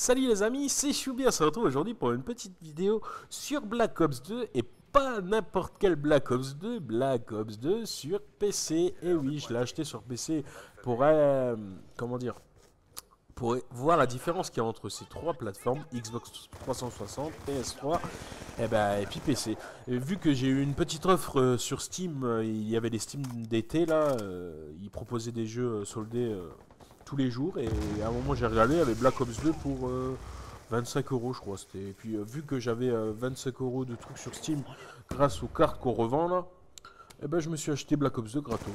Salut les amis, c'est Choubi, on se retrouve aujourd'hui pour une petite vidéo sur Black Ops 2 et pas n'importe quel Black Ops 2, Black Ops 2 sur PC. Et oui, je l'ai acheté sur PC pour, comment dire, pour voir la différence qu'il y a entre ces trois plateformes, Xbox 360, PS3 et puis PC. Et vu que j'ai eu une petite offre sur Steam, il y avait les Steam d'été là, ils proposaient des jeux soldés tous les jours et à un moment j'ai regardé, il y avait Black Ops 2 pour 25 euros je crois. Et puis vu que j'avais 25 euros de trucs sur Steam grâce aux cartes qu'on revend là, et ben je me suis acheté Black Ops 2 gratos.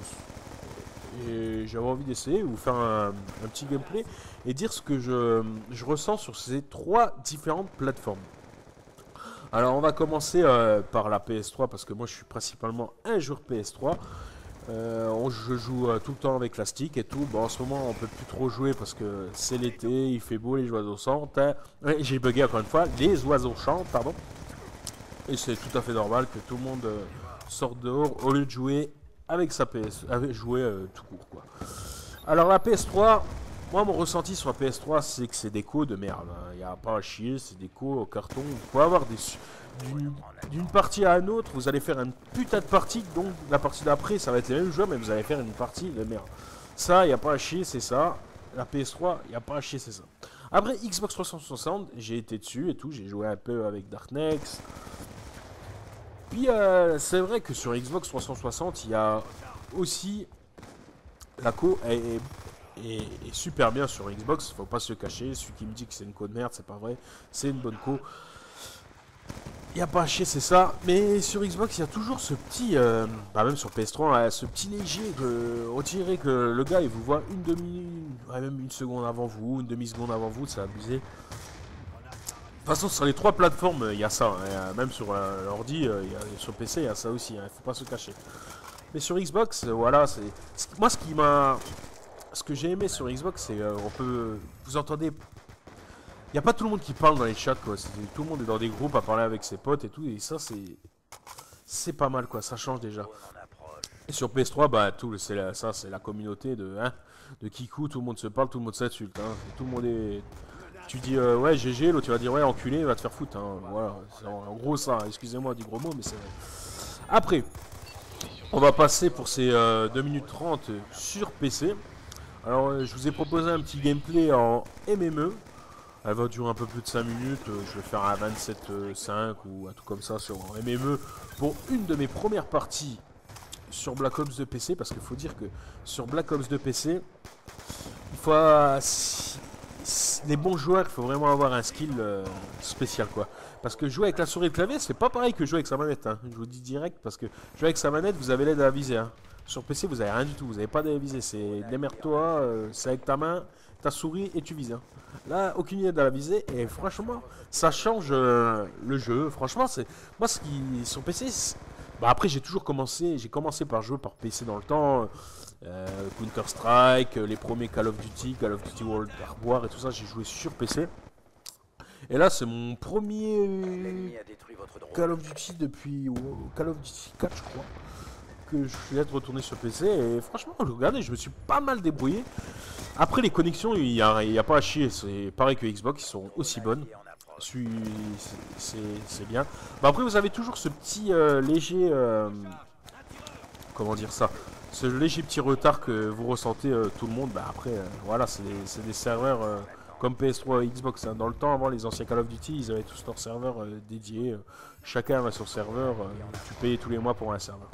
Et j'avais envie d'essayer, vous faire un petit gameplay et dire ce que je ressens sur ces trois différentes plateformes. Alors on va commencer par la PS3 parce que moi je suis principalement un joueur PS3. Je joue tout le temps avec la stick et tout. Bon, en ce moment on peut plus trop jouer parce que c'est l'été, il fait beau, les oiseaux chantent. Hein. Ouais, j'ai bugué encore une fois, les oiseaux chantent, pardon. Et c'est tout à fait normal que tout le monde sorte dehors au lieu de jouer avec sa PS, avec jouer tout court quoi. Alors la PS3, moi mon ressenti sur la PS3 c'est que c'est des codes de merde. Il n'y a pas à chier, c'est des codes au carton. Vous pouvez avoir d'une partie à une autre, vous allez faire une putain de partie, donc la partie d'après ça va être les mêmes joueurs, mais vous allez faire une partie de merde. Ça, il n'y a pas à chier, c'est ça. La PS3, il n'y a pas à chier, c'est ça. Après Xbox 360, j'ai été dessus et tout, j'ai joué un peu avec Darknex. Puis c'est vrai que sur Xbox 360, il y a aussi la co est super bien sur Xbox, faut pas se le cacher. Celui qui me dit que c'est une co de merde, c'est pas vrai, c'est une bonne co. Il n'y a pas à chier, c'est ça. Mais sur Xbox, il y a toujours ce petit, même sur PS3, hein, ce petit léger que on dirait que le gars il vous voit même une seconde avant vous, une demi-seconde avant vous, c'est abusé. De toute façon, sur les trois plateformes, il y a ça. Hein. Même sur l'ordi, sur PC, il y a ça aussi. Il ne faut pas se cacher. Mais sur Xbox, voilà, moi ce que j'ai aimé sur Xbox, c'est on peut, vous entendez, il n'y a pas tout le monde qui parle dans les chats, quoi. Tout le monde est dans des groupes à parler avec ses potes et tout, et ça c'est pas mal, quoi. Ça change déjà. Et sur PS3, bah ça c'est la communauté de Kikou. Tout le monde se parle, tout le monde s'insulte. Hein. Tout le monde est. Tu dis ouais GG, l'autre tu vas dire ouais enculé, va te faire foutre. Hein. Voilà, c'est en gros ça. Excusez-moi du gros mot, mais c'est vrai. Après, on va passer pour ces 2 minutes 30 sur PC. Alors je vous ai proposé un petit gameplay en MME. Elle va durer un peu plus de 5 minutes. Je vais faire un 27-5 ou un truc comme ça sur MME pour une de mes premières parties sur Black Ops 2 PC. Parce qu'il faut dire que sur Black Ops 2 PC, il faut les bons joueurs, il faut vraiment avoir un skill spécial quoi. Parce que jouer avec la souris et le clavier, c'est pas pareil que jouer avec sa manette. Hein. Je vous dis direct parce que jouer avec sa manette, vous avez l'aide à la visée. Hein. Sur PC, vous avez rien du tout, vous avez pas d'aide à viser. C'est démerde-toi, c'est avec ta main, ta souris et tu vises. Hein. Là, aucune aide à la visée et franchement, ça change le jeu. Franchement, c'est moi ce qui sur PC. Bah après, j'ai commencé par jouer par PC dans le temps. Counter-Strike, les premiers Call of Duty World War et tout ça, j'ai joué sur PC. Et là, c'est mon premier Call of Duty depuis Call of Duty 4, je crois, que je suis retourné sur PC. Et franchement, regardez, je me suis pas mal débrouillé. Après, les connexions, il n'y a pas à chier. C'est pareil que Xbox, ils sont aussi bonnes. C'est bien. Bah après, vous avez toujours ce petit léger... comment dire ça, ce léger petit retard que vous ressentez tout le monde. Bah après voilà, c'est des serveurs comme PS3 et Xbox. Hein. Dans le temps, avant les anciens Call of Duty, ils avaient tous leurs serveurs dédiés. Chacun avait son serveur. Tu payais tous les mois pour un serveur.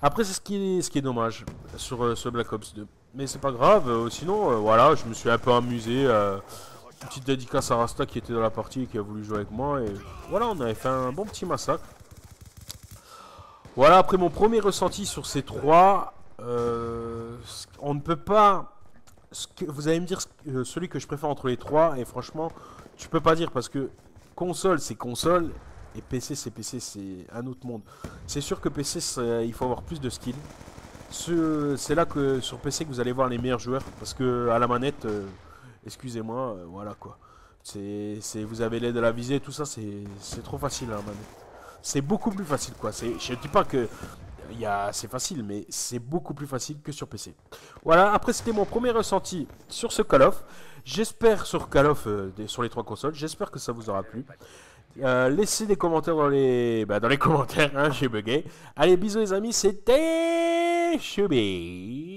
Après, c'est ce qui est dommage sur ce Black Ops 2. Mais c'est pas grave. Sinon, voilà, je me suis un peu amusé. Petite dédicace à Rasta qui était dans la partie et qui a voulu jouer avec moi. Et voilà, on avait fait un bon petit massacre. Voilà, après mon premier ressenti sur ces trois, on ne peut pas... vous allez me dire celui que je préfère entre les trois, et franchement, tu peux pas dire parce que console c'est console, et PC c'est PC, c'est un autre monde. C'est sûr que PC, il faut avoir plus de skill. C'est là que sur PC que vous allez voir les meilleurs joueurs, parce que à la manette, excusez-moi, voilà quoi. Vous avez l'aide à la visée, tout ça, c'est trop facile à la manette. C'est beaucoup plus facile quoi. Je dis pas que c'est facile, mais c'est beaucoup plus facile que sur PC. Voilà, après c'était mon premier ressenti sur ce Call of. J'espère sur Call of, sur les 3 consoles, j'espère que ça vous aura plu. Laissez des commentaires dans les commentaires, hein, j'ai bugué. Allez, bisous les amis, c'était Chubby.